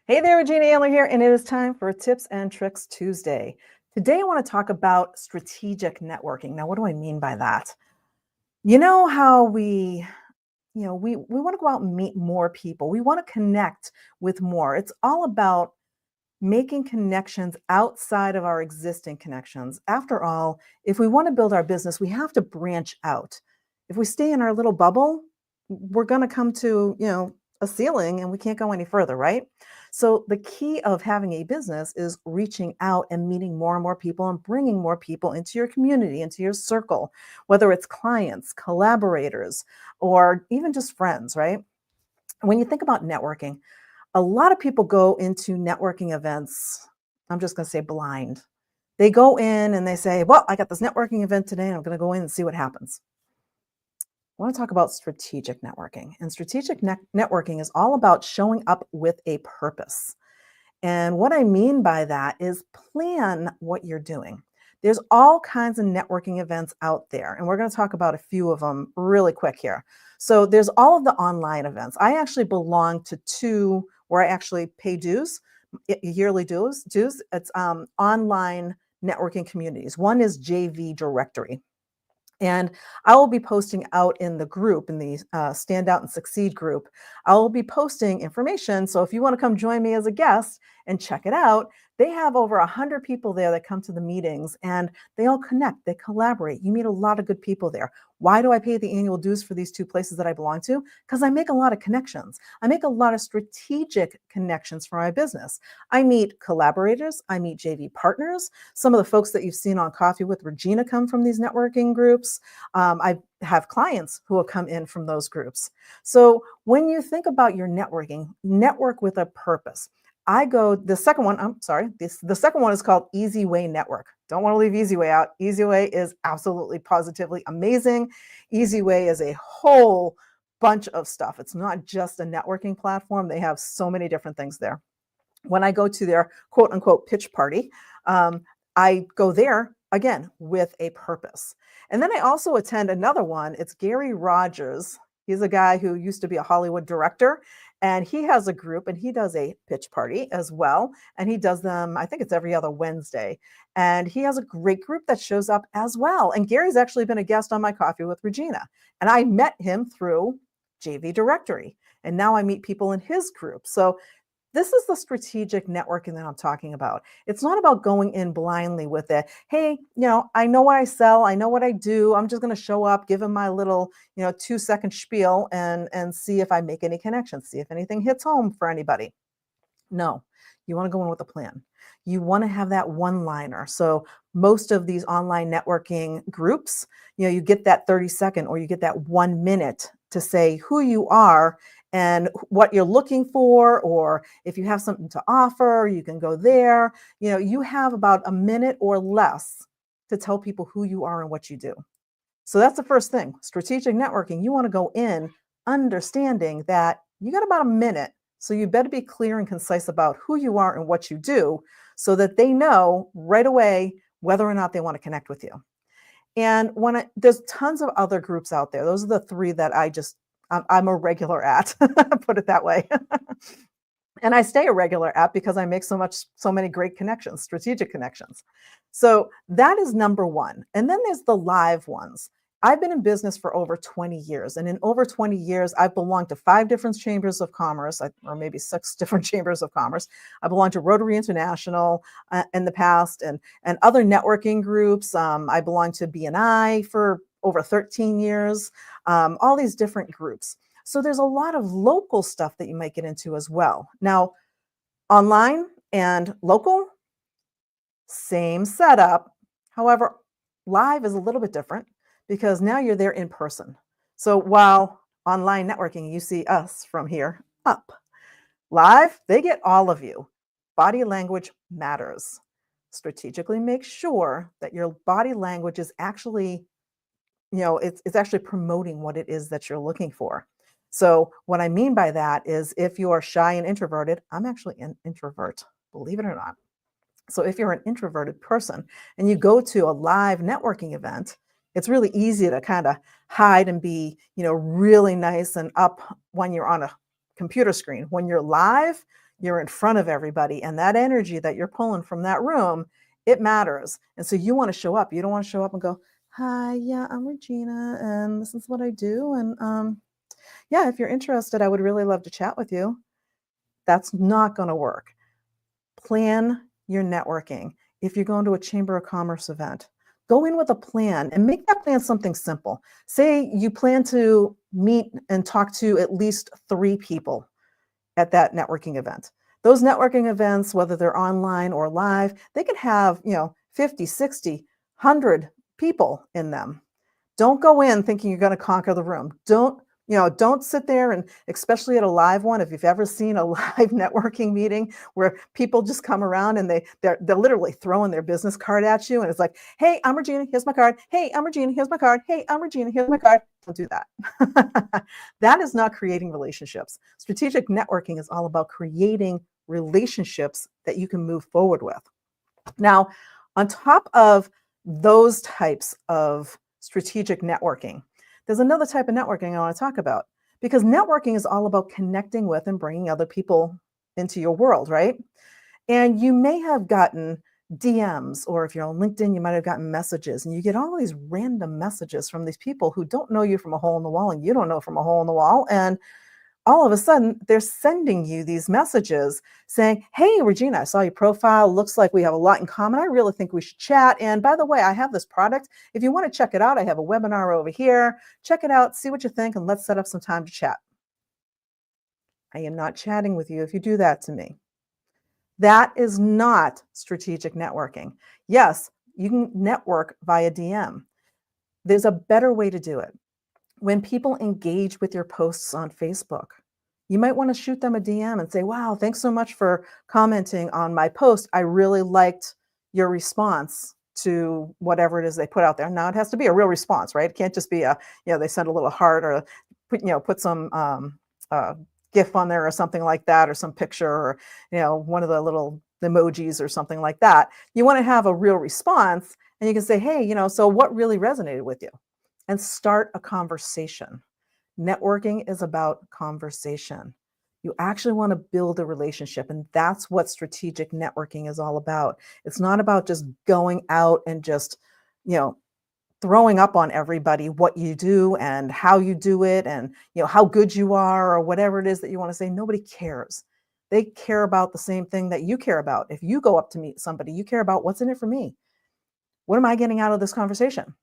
Hey there, Regina Andler here, and it is time for Tips and Tricks Tuesday. Today, I want to talk about strategic networking. Now, what do I mean by that? You know how we want to go out and meet more people. We want to connect with more. It's all about making connections outside of our existing connections. After all, if we want to build our business, we have to branch out. If we stay in our little bubble, we're going to come to, a ceiling and we can't go any further, right? So the key of having a business is reaching out and meeting more and more people and bringing more people into your community, into your circle, whether it's clients, collaborators, or even just friends, right? When you think about networking, a lot of people go into networking events, I'm just going to say blind. They go in and they say, well, I got this networking event today and I'm going to go in and see what happens. I want to talk about strategic networking. And strategic networking is all about showing up with a purpose. And what I mean by that is plan what you're doing. There's all kinds of networking events out there, and we're going to talk about a few of them really quick here. So there's all of the online events. I actually belong to two where I actually pay dues, yearly dues. It's online networking communities. One is JV Directory. And I will be posting out in the group, in the Stand Out and Succeed group. I will be posting information. So if you want to come join me as a guest and check it out, they have over 100 people there that come to the meetings and they all connect, they collaborate. You meet a lot of good people there. Why do I pay the annual dues for these two places that I belong to? Because I make a lot of connections. I make a lot of strategic connections for my business. I meet collaborators, I meet JV partners. Some of the folks that you've seen on Coffee with Regina come from these networking groups. I have clients who will come in from those groups. So when you think about your networking, network with a purpose. The second one is called Easy Way Network. Don't want to leave Easy Way out. Easy Way is absolutely positively amazing. Easy Way is a whole bunch of stuff. It's not just a networking platform. They have so many different things there. When I go to their quote unquote pitch party, I go there again with a purpose. And then I also attend another one. It's Gary Rogers. He's a guy who used to be a Hollywood director, and he has a group and he does a pitch party as well. And he does them, I think it's every other Wednesday. And he has a great group that shows up as well. And Gary's actually been a guest on my Coffee with Regina. And I met him through JV Directory. And now I meet people in his group. So this is the strategic networking that I'm talking about. It's not about going in blindly with it. Hey, I know what I sell. I know what I do. I'm just going to show up, give them my little, 2-second spiel and see if I make any connections, see if anything hits home for anybody. No, you want to go in with a plan. You want to have that one-liner. So most of these online networking groups, you get that 30-second or you get that 1 minute to say who you are and what you're looking for, or if you have something to offer, you can go there. You have about a minute or less to tell people who you are and what you do. So that's the first thing. Strategic networking, you want to go in understanding that you got about a minute. So you better be clear and concise about who you are and what you do so that they know right away whether or not they want to connect with you. And there's tons of other groups out there. Those are the three that I'm a regular at, put it that way. And I stay a regular at because I make so many great connections, strategic connections. So that is number one. And then there's the live ones. I've been in business for over 20 years. And in over 20 years, I've belonged to 5 different chambers of commerce, or maybe 6 different chambers of commerce. I belonged to Rotary International in the past and other networking groups. I belonged to BNI for over 13 years, all these different groups. So there's a lot of local stuff that you might get into as well. Now, online and local, same setup. However, live is a little bit different because now you're there in person. So while online networking, you see us from here up. Live, they get all of you. Body language matters. Strategically make sure that your body language is actually, it's actually promoting what it is that you're looking for. So what I mean by that is if you are shy and introverted, I'm actually an introvert, believe it or not. So if you're an introverted person and you go to a live networking event, it's really easy to kind of hide and be, really nice and up when you're on a computer screen. When you're live, you're in front of everybody, and that energy that you're pulling from that room, it matters. And so you want to show up. You don't want to show up and go, "Hi, yeah, I'm Regina, and this is what I do. And yeah, if you're interested, I would really love to chat with you." That's not going to work. Plan your networking. If you're going to a Chamber of Commerce event, go in with a plan and make that plan something simple. Say you plan to meet and talk to at least 3 people at that networking event. Those networking events, whether they're online or live, they can have, 50, 60, 100 people in them. Don't go in thinking you're going to conquer the room. Don't sit there, and especially at a live one, if you've ever seen a live networking meeting where people just come around and they're literally throwing their business card at you, and it's like, "Hey, I'm Regina, here's my card. Hey, I'm Regina, here's my card. Hey, I'm Regina, here's my card." Don't do that. That is not creating relationships. Strategic networking is all about creating relationships that you can move forward with. Now, on top of those types of strategic networking, there's another type of networking I want to talk about, because networking is all about connecting with and bringing other people into your world, right? And you may have gotten DMs, or if you're on LinkedIn, you might have gotten messages, and you get all these random messages from these people who don't know you from a hole in the wall, and you don't know from a hole in the wall. And all of a sudden they're sending you these messages saying, "Hey, Regina, I saw your profile. Looks like we have a lot in common. I really think we should chat. And by the way, I have this product. If you want to check it out, I have a webinar over here. Check it out, see what you think, and let's set up some time to chat." I am not chatting with you if you do that to me. That is not strategic networking. Yes, you can network via DM. There's a better way to do it. When people engage with your posts on Facebook, you might want to shoot them a DM and say, "Wow, thanks so much for commenting on my post. I really liked your response to whatever it is they put out there." Now, it has to be a real response, right? It can't just be they send a little heart, or put some GIF on there or something like that, or some picture, or, one of the little emojis or something like that. You want to have a real response, and you can say, "Hey, so what really resonated with you?" And start a conversation. Networking is about conversation. You actually want to build a relationship, and that's what strategic networking is all about. It's not about just going out and just, you know, throwing up on everybody what you do and how you do it, and, how good you are, or whatever it is that you want to say. Nobody cares. They care about the same thing that you care about. If you go up to meet somebody, you care about, what's in it for me? What am I getting out of this conversation?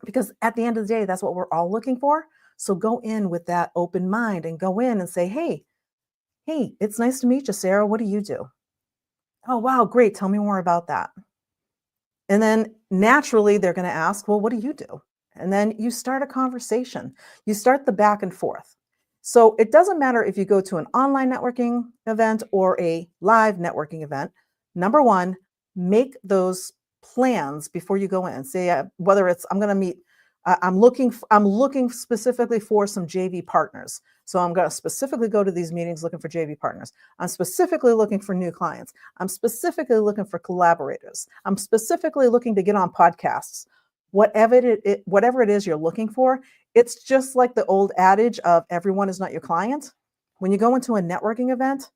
Because at the end of the day, that's what we're all looking for. So go in with that open mind and go in and say, "Hey, it's nice to meet you, Sarah. What do you do?" "Oh, wow, great. Tell me more about that." And then naturally, they're going to ask, "Well, what do you do?" And then you start a conversation. You start the back and forth. So it doesn't matter if you go to an online networking event or a live networking event. Number one, make those plans before you go in. Say, whether it's, I'm going to meet, I'm looking specifically for some JV partners. So I'm going to specifically go to these meetings looking for JV partners. I'm specifically looking for new clients. I'm specifically looking for collaborators. I'm specifically looking to get on podcasts. Whatever it is you're looking for, it's just like the old adage of everyone is not your client. When you go into a networking event,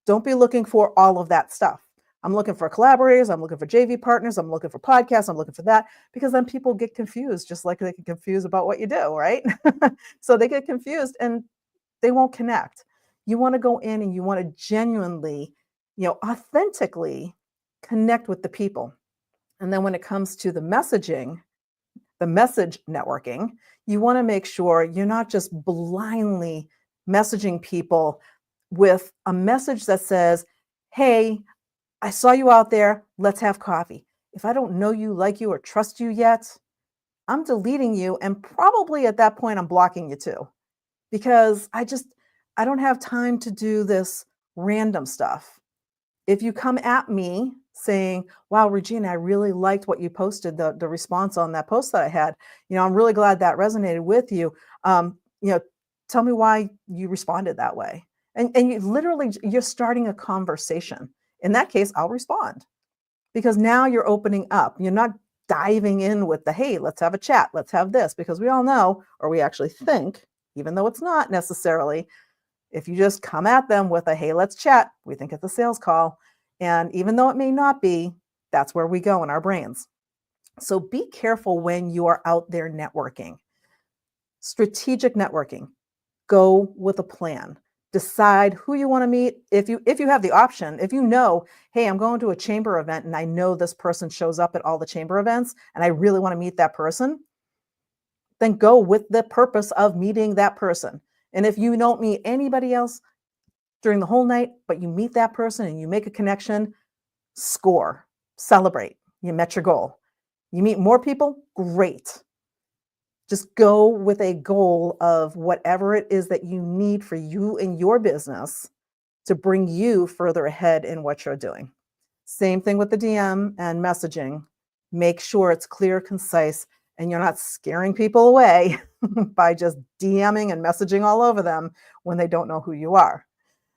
don't be looking for all of that stuff. I'm looking for collaborators. I'm looking for JV partners. I'm looking for podcasts. I'm looking for that, because then people get confused, just like they get confused about what you do, right? So they get confused and they won't connect. You want to go in and you want to genuinely, authentically connect with the people. And then when it comes to the messaging, the message networking, you want to make sure you're not just blindly messaging people with a message that says, "Hey, I saw you out there. Let's have coffee." If I don't know you, like you, or trust you yet, I'm deleting you. And probably at that point, I'm blocking you too, because I don't have time to do this random stuff. If you come at me saying, "Wow, Regina, I really liked what you posted, the response on that post that I had. I'm really glad that resonated with you. Tell me why you responded that way." And you're starting a conversation. In that case, I'll respond, because now you're opening up. You're not diving in with the, "Hey, let's have a chat. Let's have this," because we all know, or we actually think, even though it's not necessarily, If you just come at them with a, hey, let's chat, we think it's a sales call. And even though it may not be, that's where we go in our brains. So be careful when you are out there networking. Strategic networking. Go with a plan. Decide who you want to meet. If you have the option, if you know, hey, I'm going to a chamber event and I know this person shows up at all the chamber events and I really want to meet that person, then go with the purpose of meeting that person. And if you don't meet anybody else during the whole night, but you meet that person and you make a connection, score, celebrate. You met your goal. You meet more people, great. Just go with a goal of whatever it is that you need for you and your business to bring you further ahead in what you're doing. Same thing with the DM and messaging. Make sure it's clear, concise, and you're not scaring people away by just DMing and messaging all over them when they don't know who you are.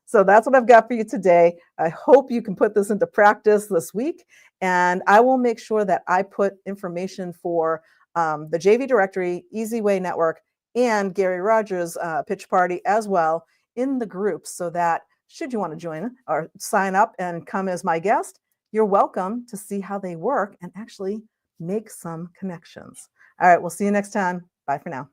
So that's what I've got for you today. I hope you can put this into practice this week. And I will make sure that I put information for the JV Directory, Easy Way Network, and Gary Rogers Pitch Party as well in the groups, so that should you want to join or sign up and come as my guest, you're welcome to see how they work and actually make some connections. All right, we'll see you next time. Bye for now.